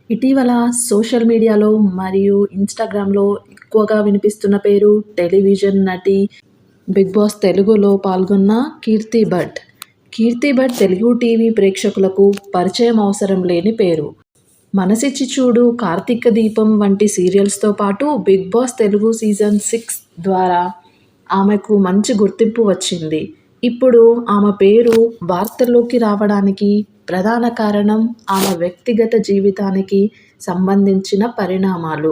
ఇటీవల సోషల్ మీడియాలో మరియు ఇన్‌స్టాగ్రామ్‌లో ఎక్కువగా వినిపిస్తున్న పేరు టెలివిజన్ నటి 'బిగ్ బాస్ తెలుగులో' పాల్గొన్న కీర్తి భట్. కీర్తి భట్ తెలుగు టీవీ ప్రేక్షకులకు పరిచయం అవసరం లేని పేరు. 'మనసిచ్చి చూడు', 'కార్తీక దీపం' వంటి సీరియల్స్‌తో పాటు 'బిగ్ బాస్ తెలుగు సీజన్ 6' ద్వారా ఆమెకు మంచి గుర్తింపు వచ్చింది. ఇప్పుడు ఆమె పేరు వార్తల్లోకి రావడానికి ప్రధాన కారణం ఆమె వ్యక్తిగత జీవితానికి సంబంధించిన పరిణామాలు.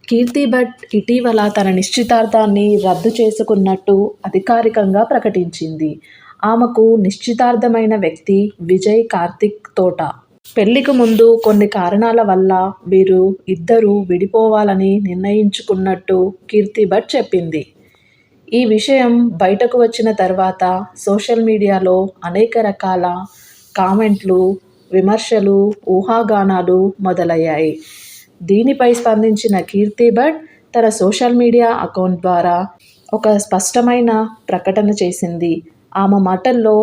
కీర్తి భట్ ఇటీవల తన నిశ్చితార్థాన్ని రద్దు చేసుకున్నట్టు అధికారికంగా ప్రకటించింది. ఆమెకు నిశ్చితార్థమైన వ్యక్తి విజయ్ కార్తిక్ తోట. పెళ్లికి ముందు కొన్ని కారణాల వల్ల వీరు ఇద్దరూ విడిపోవాలని నిర్ణయించుకున్నట్టు కీర్తి భట్ చెప్పింది. ఈ విషయం బయటకు వచ్చిన తర్వాత సోషల్ మీడియాలో అనేక రకాల కామెంట్లు, విమర్శలు, ఊహాగానాలు మొదలయ్యాయి. దీనిపై స్పందించిన కీర్తి భట్ తన సోషల్ మీడియా అకౌంట్ ద్వారా ఒక స్పష్టమైన ప్రకటన చేసింది. ఆమె మాటల్లో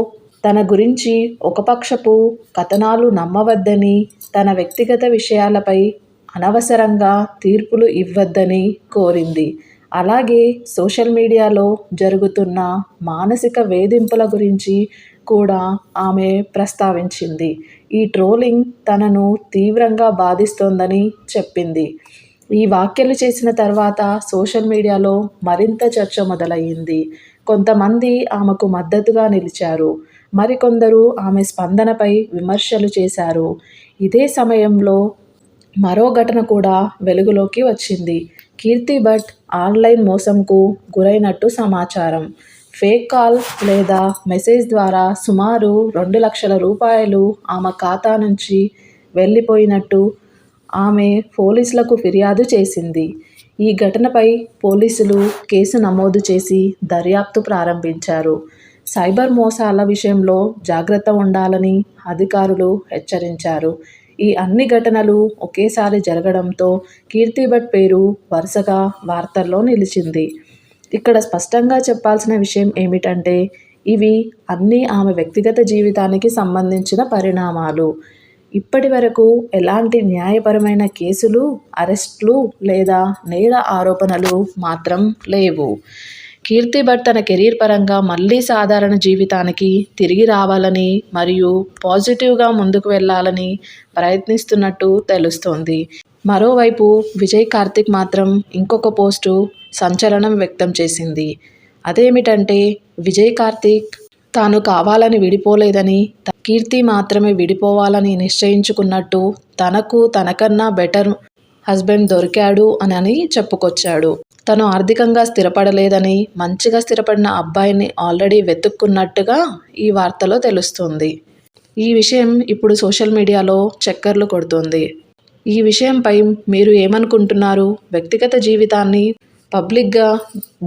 తన గురించి ఒకపక్షపు కథనాలు నమ్మవద్దని, తన వ్యక్తిగత విషయాలపై అనవసరంగా తీర్పులు ఇవ్వద్దని కోరింది. అలాగే సోషల్ మీడియాలో జరుగుతున్న మానసిక వేధింపుల గురించి కూడా ఆమె ప్రస్తావించింది. ఈ ట్రోలింగ్ తనను తీవ్రంగా బాధిస్తోందని చెప్పింది. ఈ వ్యాఖ్యలు చేసిన తర్వాత సోషల్ మీడియాలో మరింత చర్చ మొదలయ్యింది. కొంతమంది ఆమెకు మద్దతుగా నిలిచారు. మరికొందరు ఆమె స్పందనపై విమర్శలు చేశారు. ఇదే సమయంలో మరో ఘటన కూడా వెలుగులోకి వచ్చింది. కీర్తి భట్ ఆన్లైన్ మోసంకు గురైనట్టు సమాచారం. ఫేక్ కాల్ లేదా మెసేజ్ ద్వారా సుమారు 2 లక్షల రూపాయలు ఆమె ఖాతా నుంచి వెళ్లిపోయినట్టు ఆమె పోలీసులకు ఫిర్యాదు చేసింది. ఈ ఘటనపై పోలీసులు కేసు నమోదు చేసి దర్యాప్తు ప్రారంభించారు. సైబర్ మోసాల విషయంలో జాగ్రత్త ఉండాలని అధికారులు హెచ్చరించారు. ఈ అన్ని ఘటనలు ఒకేసారి జరగడంతో కీర్తి భట్ పేరు వరుసగా వార్తల్లో నిలిచింది. ఇక్కడ స్పష్టంగా చెప్పాల్సిన విషయం ఏమిటంటే ఇవి అన్నీ ఆమె వ్యక్తిగత జీవితానికి సంబంధించిన పరిణామాలు. ఇప్పటి వరకు ఎలాంటి న్యాయపరమైన కేసులు, అరెస్టులు లేదా నేర ఆరోపణలు మాత్రం లేవు. కీర్తి భట్ తన కెరీర్ పరంగా మళ్లీ సాధారణ జీవితానికి తిరిగి రావాలని మరియు పాజిటివ్గా ముందుకు వెళ్లాలని ప్రయత్నిస్తున్నట్టు తెలుస్తోంది. మరోవైపు విజయ్ కార్తిక్ మాత్రం ఇంకొక పోస్టు సంచలనం వ్యక్తం చేసింది. అదేమిటంటే విజయ్ కార్తిక్ తాను కావాలని విడిపోలేదని, కీర్తి మాత్రమే విడిపోవాలని నిశ్చయించుకున్నట్టు, తనకు తనకన్నా బెటర్ హస్బెండ్ దొరికాడు అని చెప్పుకొచ్చాడు. తను ఆర్థికంగా స్థిరపడలేదని, మంచిగా స్థిరపడిన అబ్బాయిని ఆల్రెడీ వెతుక్కున్నట్టుగా ఈ వార్తలో తెలుస్తుంది. ఈ విషయం ఇప్పుడు సోషల్ మీడియాలో చక్కర్లు కొడుతోంది. ఈ విషయంపై మీరు ఏమనుకుంటున్నారు? వ్యక్తిగత జీవితాన్ని పబ్లిక్గా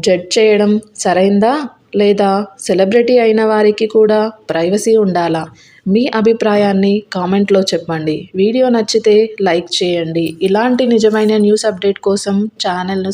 జడ్జ్ చేయడం సరైందా? లేదా సెలబ్రిటీ అయిన వారికి కూడా ప్రైవసీ ఉండాలా? మీ అభిప్రాయాన్ని కామెంట్లో చెప్పండి. వీడియో నచ్చితే లైక్ చేయండి. ఇలాంటి నిజమైన న్యూస్ అప్డేట్ కోసం ఛానల్ను